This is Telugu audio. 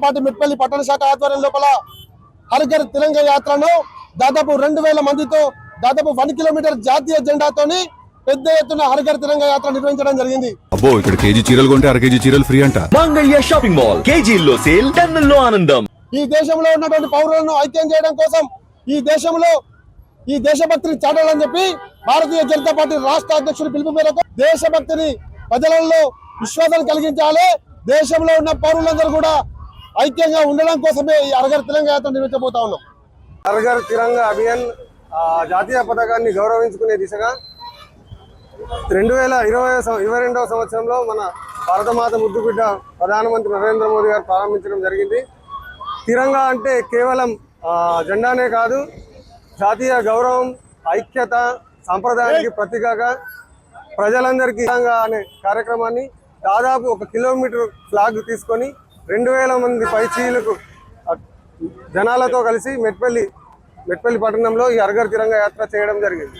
పార్టీ మెట్పల్లి పట్టణ శాఖ ఆధ్వర్యం లోపల హర్ ఘర్ తిరంగా యాత్రను దాదాపు 2000 మందితో దాదాపు 1 కిలోమీటర్ జాతీయ జెండాతోని పెద్ద ఎత్తున హర్ ఘర్ తిరంగా యాత్ర నిర్వహించడం జరిగింది. అబ్బో, ఇక్కడ కేజీ చీరలు కొంటే అర కేజీ చీరలు ఫ్రీ అంట. మంగళ్య షాపింగ్ మాల్, కేజీల్లో సేల్, టన్నుల్లో ఆనందం. ఈ దేశంలో ఉన్నటువంటి పౌరులను ఐక్యం చేయడం కోసం ఈ దేశభక్తిని చాటాలని చెప్పి భారతీయ జనతా పార్టీ రాష్ట్ర అధ్యక్షుడి పిలుపు మేరకు దేశభక్తిని ప్రజలలో విశ్వాసాన్ని కలిగించాలి. దేశంలో ఉన్న పౌరులందరూ కూడా ఐక్యంగా ఉండడం కోసమే ఈ హర్ ఘర్ తిరంగా యాత్ర నిర్వహించబోతా ఉన్నాం. హర్ ఘర్ తిరంగా అభియాన్ జాతీయ పతాకాన్ని గౌరవించుకునే దిశగా 2022వ సంవత్సరంలో మన భారతమాత ముద్దుబిడ్డ ప్రధానమంత్రి నరేంద్ర మోదీ గారు ప్రారంభించడం జరిగింది. తిరంగా అంటే కేవలం జెండానే కాదు, జాతీయ గౌరవం, ఐక్యత, సాంప్రదాయానికి ప్రతీకగా ప్రజలందరికీ తిరంగా అనే కార్యక్రమాన్ని దాదాపు 1 కిలోమీటర్ ఫ్లాగ్ తీసుకొని 2000 మంది పైచీలకు జనాలతో కలిసి మెట్పల్లి పట్టణంలో ఈ హర్ ఘర్ తిరంగా యాత్ర చేయడం జరిగింది.